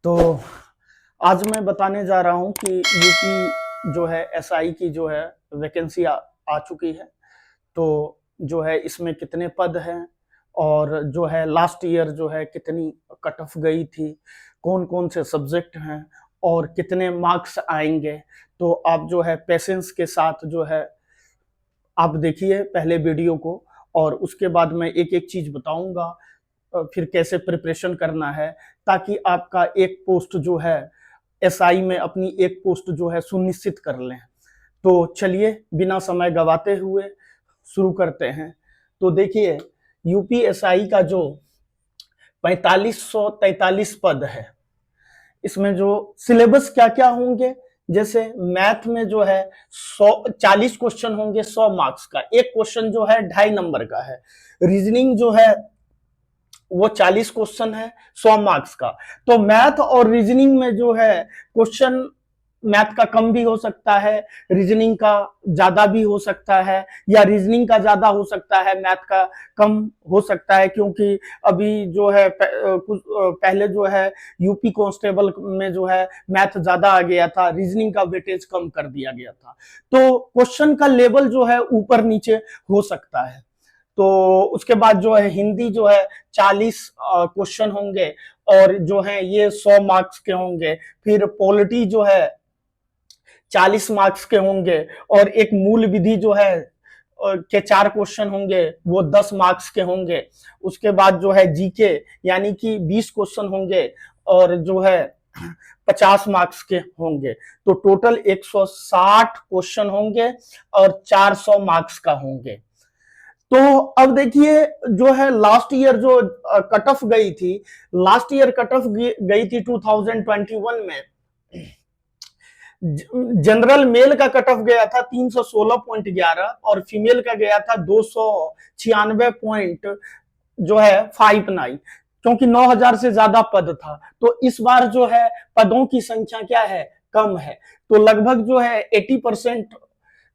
तो आज मैं बताने जा रहा हूँ कि यूपी जो है एसआई की जो है वैकेंसी आ चुकी है। तो जो है इसमें कितने पद हैं और जो है लास्ट ईयर जो है कितनी कट ऑफ गई थी, कौन कौन से सब्जेक्ट हैं और कितने मार्क्स आएंगे। तो आप जो है पेशेंस के साथ जो है आप देखिए पहले वीडियो को, और उसके बाद मैं एक एक चीज बताऊंगा फिर कैसे प्रिपरेशन करना है, ताकि आपका एक पोस्ट जो है एसआई में अपनी एक पोस्ट जो है सुनिश्चित कर लें। तो चलिए बिना समय गवाते हुए शुरू करते हैं। तो देखिए यूपीएसआई का जो 4543 पद है, इसमें जो सिलेबस क्या क्या होंगे, जैसे मैथ में जो है 140 क्वेश्चन होंगे 100 मार्क्स का, एक क्वेश्चन जो है 2.5 नंबर का है। रीजनिंग जो है वो 40 क्वेश्चन है 100 मार्क्स का। तो मैथ और रीजनिंग में जो है क्वेश्चन मैथ का कम भी हो सकता है, रीजनिंग का ज्यादा भी हो सकता है, या रीजनिंग का ज्यादा हो सकता है मैथ का कम हो सकता है, क्योंकि अभी जो है कुछ पहले जो है यूपी कांस्टेबल में जो है मैथ ज्यादा आ गया था, रीजनिंग का वेटेज कम कर दिया गया था। तो क्वेश्चन का लेवल जो है ऊपर नीचे हो सकता है। तो उसके बाद जो है हिंदी जो है 40 क्वेश्चन होंगे और जो है ये 100 मार्क्स के होंगे। फिर पॉलिटी जो है 40 मार्क्स के होंगे, और एक मूल विधि जो है के 4 क्वेश्चन होंगे, वो 10 मार्क्स के होंगे। उसके बाद जो है जीके यानी कि 20 क्वेश्चन होंगे और जो है 50 मार्क्स के होंगे। तो टोटल 160 क्वेश्चन होंगे और 400 मार्क्स का होंगे। तो अब देखिए जो है लास्ट ईयर जो कट ऑफ गई थी, लास्ट ईयर कट ऑफ गई थी 2021 में। जनरल मेल का कट ऑफ गया था 316.11 और फीमेल का गया था 296 पॉइंट जो है 59, क्योंकि 9000 से ज्यादा पद था। तो इस बार जो है पदों की संख्या क्या है, कम है। तो लगभग जो है 80%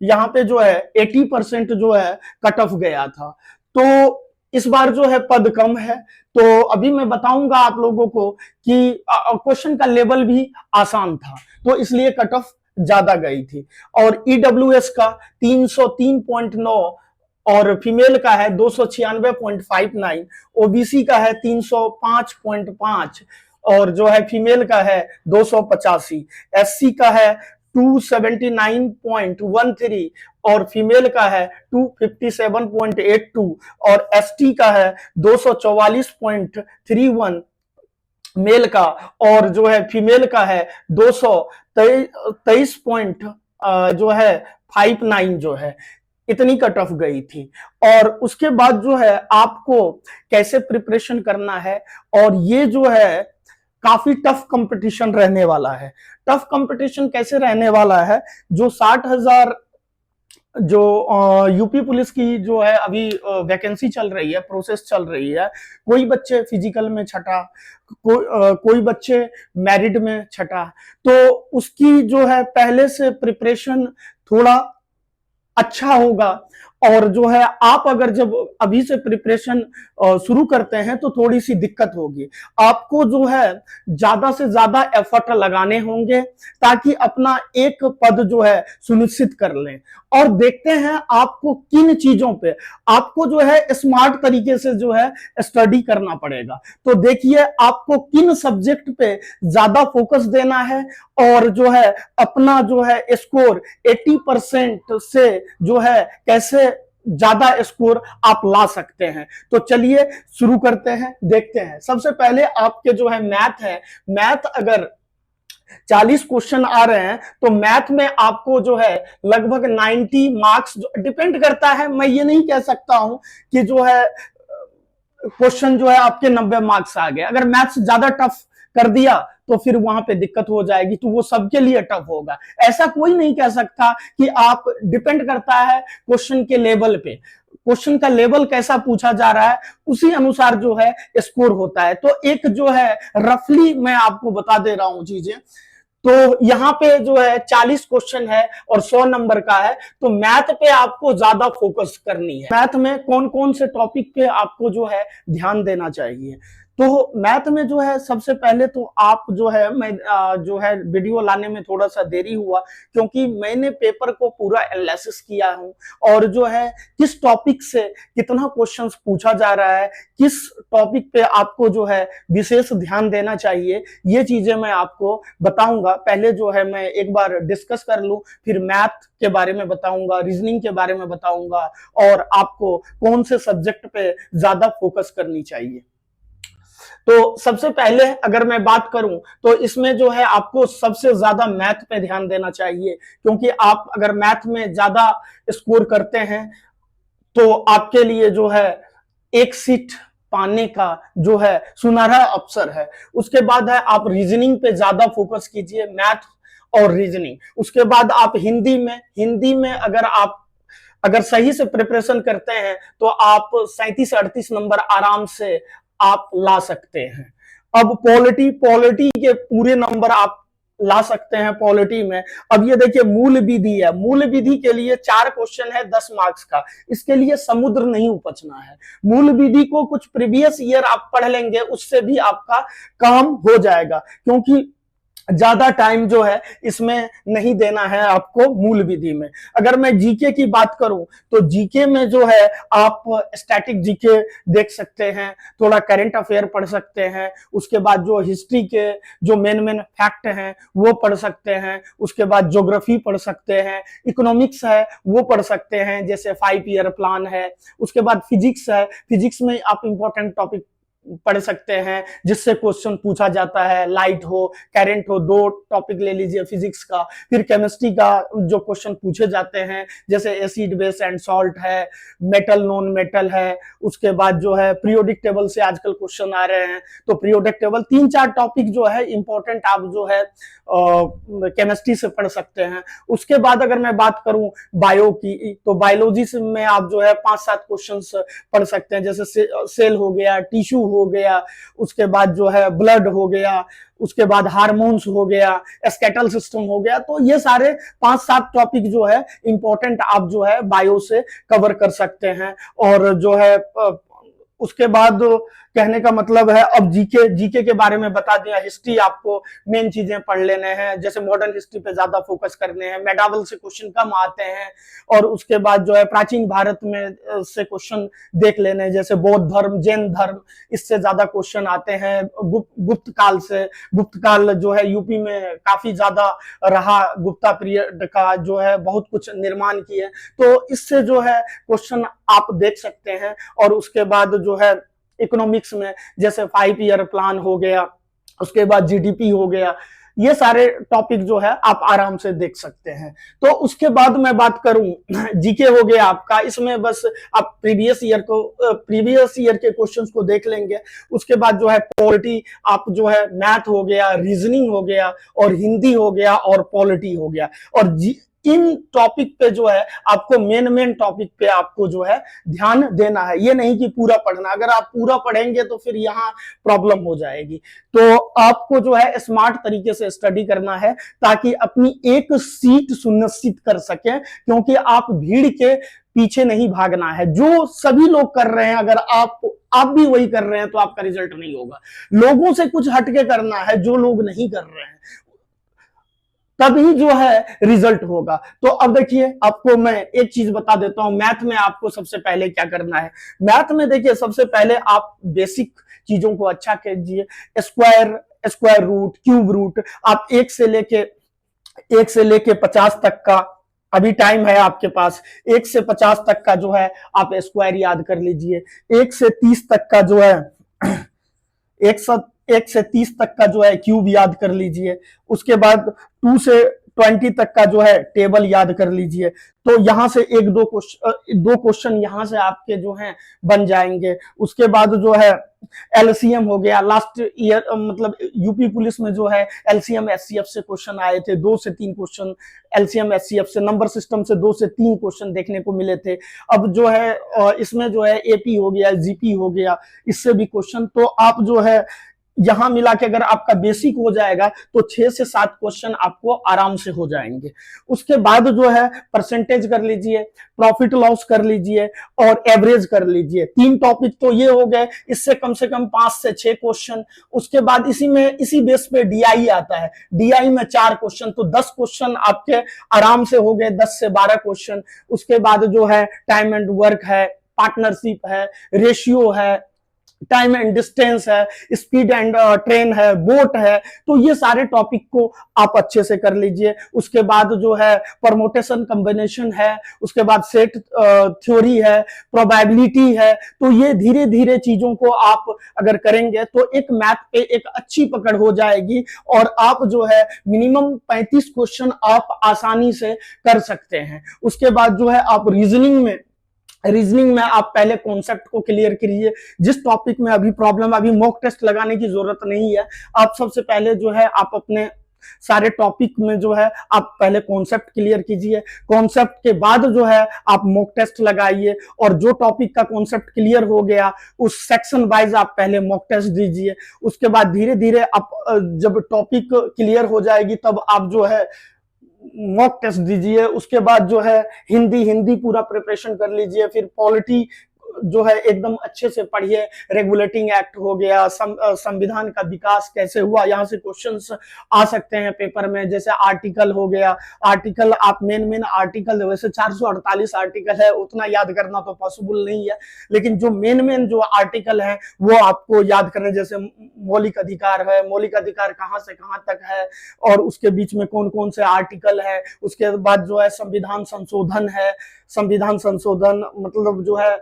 यहाँ पे जो है 80% जो है कट ऑफ गया था। तो इस बार जो है पद कम है। तो अभी मैं बताऊंगा आप लोगों को कि क्वेश्चन का लेवल भी आसान था, तो इसलिए कट ऑफ ज्यादा गई थी। और ईडब्ल्यूएस का 303.9 और फीमेल का है 296.59, ओबीसी का है 305.5 और जो है फीमेल का है 285, एससी का है 279.13 और फीमेल का है 257.82 और एसटी का है 244.31 मेल का, और जो है फीमेल का है 223 पॉइंट जो है 59 जो है। इतनी कट ऑफ गई थी। और उसके बाद जो है आपको कैसे प्रिपरेशन करना है, और ये जो है काफी टफ कंपटीशन रहने वाला है। टफ कंपटीशन कैसे रहने वाला है, जो 60,000 जो यूपी पुलिस की जो है अभी वैकेंसी चल रही है, प्रोसेस चल रही है। कोई बच्चे फिजिकल में छठा, कोई बच्चे मेरिट में छठा। तो उसकी जो है पहले से प्रिपरेशन थोड़ा अच्छा होगा। और जो है आप अगर जब अभी से प्रिपरेशन शुरू करते हैं तो थोड़ी सी दिक्कत होगी। आपको जो है ज्यादा से ज्यादा एफर्ट लगाने होंगे, ताकि अपना एक पद जो है सुनिश्चित कर लें। और देखते हैं आपको किन चीजों पे आपको जो है स्मार्ट तरीके से जो है स्टडी करना पड़ेगा। तो देखिए आपको किन सब्जेक्ट पे ज्यादा फोकस देना है, और जो है अपना जो है स्कोर 80% से जो है कैसे ज्यादा स्कोर आप ला सकते हैं। तो चलिए शुरू करते हैं, देखते हैं। सबसे पहले आपके जो है मैथ है, मैथ अगर 40 क्वेश्चन आ रहे हैं तो मैथ में आपको जो है लगभग 90 मार्क्स डिपेंड करता है। मैं ये नहीं कह सकता हूं कि जो है क्वेश्चन जो है आपके 90 मार्क्स आ गए। अगर मैथ्स ज्यादा टफ कर दिया तो फिर वहां पे दिक्कत हो जाएगी, तो वो सबके लिए टफ होगा। ऐसा कोई नहीं कह सकता कि आप, डिपेंड करता है क्वेश्चन के लेवल पे। क्वेश्चन का लेवल कैसा पूछा जा रहा है उसी अनुसार जो है स्कोर होता है। तो एक जो है रफली मैं आपको बता दे रहा हूं चीजें। तो यहाँ पे जो है 40 क्वेश्चन है और 100 नंबर का है। तो मैथ पे आपको ज्यादा फोकस करनी है। मैथ में कौन कौन से टॉपिक पे आपको जो है ध्यान देना चाहिए। तो मैथ में जो है सबसे पहले तो आप जो है मैं जो है वीडियो लाने में थोड़ा सा देरी हुआ, क्योंकि मैंने पेपर को पूरा एनालिसिस किया हूं और जो है किस टॉपिक से कितना क्वेश्चंस पूछा जा रहा है, किस टॉपिक पे आपको जो है विशेष ध्यान देना चाहिए, ये चीजें मैं आपको बताऊंगा। पहले जो है मैं एक बार डिस्कस कर लूं, फिर मैथ के बारे में बताऊंगा, रीजनिंग के बारे में बताऊंगा और आपको कौन से सब्जेक्ट पे ज्यादा फोकस करनी चाहिए। तो सबसे पहले अगर मैं बात करूं तो इसमें जो है आपको सबसे ज्यादा मैथ पे ध्यान देना चाहिए, क्योंकि आप अगर मैथ में ज्यादा स्कोर करते हैं तो आपके लिए जो है एक सीट पाने का जो है सुनहरा अवसर है। उसके बाद है आप रीजनिंग पे ज्यादा फोकस कीजिए, मैथ और रीजनिंग। उसके बाद आप हिंदी में अगर सही से प्रिपरेशन करते हैं तो आप 37-38 नंबर आराम से आप ला सकते हैं। अब पॉलिटी के पूरे नंबर आप ला सकते हैं पॉलिटी में। अब ये देखिए मूल विधि है, मूल विधि के लिए 4 क्वेश्चन है 10 मार्क्स का, इसके लिए समुद्र नहीं उपजना है। मूल विधि को कुछ प्रीवियस ईयर आप पढ़ लेंगे, उससे भी आपका काम हो जाएगा, क्योंकि ज्यादा टाइम जो है इसमें नहीं देना है आपको मूल विधि में। अगर मैं जीके की बात करूं तो जीके में जो है आप स्टैटिक जीके देख सकते हैं, थोड़ा करंट अफेयर पढ़ सकते हैं, उसके बाद जो हिस्ट्री के जो मेन फैक्ट हैं वो पढ़ सकते हैं, उसके बाद ज्योग्राफी पढ़ सकते हैं, इकोनॉमिक्स है वो पढ़ सकते हैं, जैसे 5 ईयर प्लान है। उसके बाद फिजिक्स है, फिजिक्स में आप इंपॉर्टेंट टॉपिक पढ़ सकते हैं जिससे क्वेश्चन पूछा जाता है, लाइट हो करंट हो, 2 टॉपिक ले लीजिए फिजिक्स का। फिर केमिस्ट्री का जो क्वेश्चन पूछे जाते हैं जैसे एसिड बेस एंड सॉल्ट है, मेटल नॉन मेटल है। उसके बाद जो है पीरियोडिक टेबल से आजकल क्वेश्चन आ रहे हैं, तो पीरियोडिक टेबल 3-4 टॉपिक जो है इंपॉर्टेंट आप जो है केमिस्ट्री से पढ़ सकते हैं। उसके बाद अगर मैं बात करूं बायो की तो बायोलॉजी में आप जो है 5-7 क्वेश्चंस पढ़ सकते हैं, जैसे सेल हो गया, टिश्यू हो गया, उसके बाद जो है ब्लड हो गया, उसके बाद हार्मोन्स हो गया, स्केटल सिस्टम हो गया। तो ये सारे 5-7 टॉपिक जो है इंपॉर्टेंट आप जो है बायो से कवर कर सकते हैं। और जो है उसके बाद कहने का मतलब है अब जीके के बारे में बता दिया। हिस्ट्री आपको मेन चीजें पढ़ लेने हैं, जैसे मॉडर्न हिस्ट्री पे ज्यादा फोकस करने हैं, मेडावल से क्वेश्चन कम आते हैं। और उसके बाद जो है प्राचीन भारत में से क्वेश्चन देख लेने हैं, जैसे बौद्ध धर्म, जैन धर्म, इससे ज्यादा क्वेश्चन आते हैं। गुप्त काल से, गुप्त काल जो है यूपी में काफी ज्यादा रहा, गुप्ता पीरियड का जो है बहुत कुछ निर्माण किए, तो इससे जो है क्वेश्चन आप देख सकते हैं। और उसके बाद जो है इकोनॉमिक्स में जैसे 5 ईयर प्लान हो गया, उसके बाद जीडीपी हो गया, ये सारे टॉपिक जो है आप आराम से देख सकते हैं। तो उसके बाद मैं बात करूं जीके हो गया आपका, इसमें बस आप प्रीवियस ईयर के क्वेश्चंस को देख लेंगे। उसके बाद जो है पॉलिटी आप जो है मैथ हो गया, रीजनिंग हो गया और हिंदी हो गया और पॉलिटी हो गया। और इन टॉपिक पे जो है आपको मेन टॉपिक पे आपको जो है ध्यान देना है, ये नहीं कि पूरा पढ़ना। अगर आप पूरा पढ़ेंगे तो फिर यहाँ प्रॉब्लम हो जाएगी। तो आपको जो है स्मार्ट तरीके से स्टडी करना है ताकि अपनी एक सीट सुनिश्चित कर सके, क्योंकि आप भीड़ के पीछे नहीं भागना है। जो सभी लोग कर रहे हैं अगर आप भी वही कर रहे हैं तो आपका रिजल्ट नहीं होगा। लोगों से कुछ हटके करना है जो लोग नहीं कर रहे हैं, तभी जो है रिजल्ट होगा। तो अब देखिए आपको मैं एक चीज बता देता हूं, मैथ में आपको सबसे पहले क्या करना है। मैथ में देखिए सबसे पहले आप बेसिक चीजों को अच्छा कीजिए। स्क्वायर रूट, क्यूब रूट, आप 1 से लेके 50 तक का अभी टाइम है आपके पास। 1 से 50 तक का जो है आप स्क्वायर याद कर लीजिए। 1 से 30 तक का जो है 1 से 30 तक का जो है क्यूब याद कर लीजिए। उसके बाद 2 से 20 तक का जो है टेबल याद कर लीजिए। तो यहां से 2 क्वेश्चन यहां से आपके जो हैं बन जाएंगे। उसके बाद जो है एलसीएम हो गया। लास्ट ईयर मतलब यूपी पुलिस में जो है एलसीएम एससीएफ से क्वेश्चन आए थे, 2 से 3 क्वेश्चन एलसीएम एससीएफ से, नंबर सिस्टम से 2 से 3 क्वेश्चन देखने को मिले थे। अब जो है इसमें जो है एपी हो गया, जीपी हो गया, इससे भी क्वेश्चन। तो आप जो है यहां मिला के अगर आपका बेसिक हो जाएगा तो 6 से 7 क्वेश्चन आपको आराम से हो जाएंगे। उसके बाद जो है परसेंटेज कर लीजिए, प्रॉफिट लॉस कर लीजिए और एवरेज कर लीजिए। 3 टॉपिक तो ये हो गए, इससे कम से कम 5 से 6 क्वेश्चन। उसके बाद इसी बेस पे डीआई आता है, डीआई में 4 क्वेश्चन, तो 10 क्वेश्चन आपके आराम से हो गए, 10 से 12 क्वेश्चन। उसके बाद जो है टाइम एंड वर्क है, पार्टनरशिप है, रेशियो है, टाइम एंड डिस्टेंस है, स्पीड एंड ट्रेन है, बोट है, तो ये सारे टॉपिक को आप अच्छे से कर लीजिए। उसके बाद जो है परमोटेशन कॉम्बिनेशन है, उसके बाद सेट थ्योरी है, प्रोबेबिलिटी है। तो ये धीरे धीरे चीजों को आप अगर करेंगे तो एक मैथ पे एक अच्छी पकड़ हो जाएगी और आप जो है मिनिमम 35 क्वेश्चन आप आसानी से कर सकते हैं। उसके बाद जो है आप रीजनिंग में आप पहले कॉन्सेप्ट को क्लियर करिए। जिस टॉपिक में अभी प्रॉब्लम, अभी मॉक टेस्ट लगाने की जरूरत नहीं है, आप सबसे पहले जो है आप अपने सारे टॉपिक में जो है आप पहले कॉन्सेप्ट क्लियर कीजिए। कॉन्सेप्ट के बाद जो है आप मॉक टेस्ट लगाइए और जो टॉपिक का कॉन्सेप्ट क्लियर हो गया उस सेक्शन वाइज आप पहले मॉक टेस्ट दीजिए। उसके बाद धीरे धीरे आप जब टॉपिक क्लियर हो जाएगी तब आप जो है मॉक टेस्ट दीजिए। उसके बाद जो है हिंदी पूरा प्रिपरेशन कर लीजिए। फिर पॉलिटी जो है एकदम अच्छे से पढ़िए। रेगुलेटिंग एक्ट हो गया, संविधान का विकास कैसे हुआ, यहाँ से क्वेश्चंस आ सकते हैं पेपर में। जैसे आर्टिकल हो गया, आर्टिकल आप मेन आर्टिकल, वैसे 448 आर्टिकल है, उतना याद करना तो पॉसिबल नहीं है, लेकिन जो मेन जो आर्टिकल है वो आपको याद करने। जैसे मौलिक अधिकार है, मौलिक अधिकार कहाँ से कहाँ तक है और उसके बीच में कौन कौन से आर्टिकल है। उसके बाद जो है संविधान संशोधन है, संविधान संशोधन मतलब जो है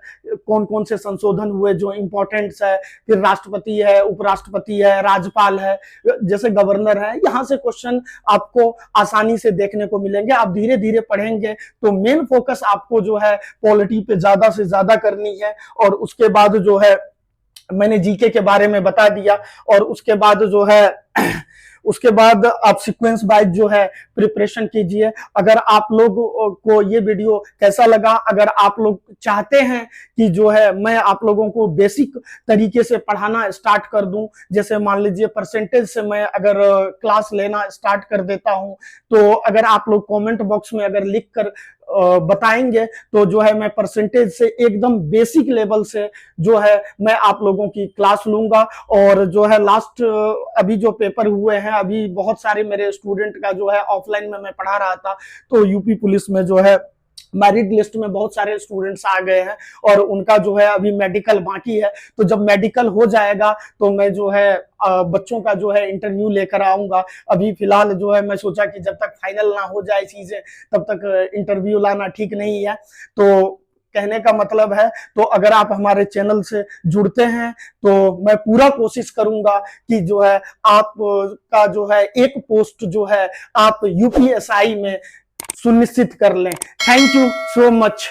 कौन कौन से संशोधन हुए जो इंपॉर्टेंट्स है। फिर राष्ट्रपति है, उपराष्ट्रपति है, राज्यपाल है, जैसे गवर्नर है। यहाँ से क्वेश्चन आपको आसानी से देखने को मिलेंगे। आप धीरे धीरे पढ़ेंगे तो मेन फोकस आपको जो है पॉलिटी पे ज्यादा से ज्यादा करनी है। और उसके बाद जो है मैंने जीके के बारे में बता दिया। और उसके बाद जो है उसके बाद आप सीक्वेंस वाइज जो है प्रिपरेशन कीजिए। अगर आप लोग को ये वीडियो कैसा लगा, अगर आप लोग चाहते हैं कि जो है मैं आप लोगों को बेसिक तरीके से पढ़ाना स्टार्ट कर दूं, जैसे मान लीजिए परसेंटेज से मैं अगर क्लास लेना स्टार्ट कर देता हूं, तो अगर आप लोग कमेंट बॉक्स में अगर लिख कर बताएंगे तो जो है मैं परसेंटेज से एकदम बेसिक लेवल से जो है मैं आप लोगों की क्लास लूंगा। और जो है लास्ट अभी जो पेपर हुए हैं, अभी बहुत सारे मेरे स्टूडेंट का जो है ऑफलाइन में मैं पढ़ा रहा था, तो यूपी पुलिस में जो है मेरिट लिस्ट में बहुत सारे स्टूडेंट्स आ गए हैं और उनका जो है अभी मेडिकल बाकी है। तो जब मेडिकल हो जाएगा तो मैं जो है बच्चों का जो है इंटरव्यू लेकर आऊंगा। अभी फिलहाल जो है मैं सोचा कि जब तक फाइनल ना हो जाए चीजें तब तक इंटरव्यू लाना ठीक नहीं है। तो कहने का मतलब है, तो अगर आप हमारे चैनल से जुड़ते हैं तो मैं पूरा कोशिश करूंगा कि जो है आप का जो है एक पोस्ट जो है आप यूपीएसआई में सुनिश्चित कर लें। Thank you so much.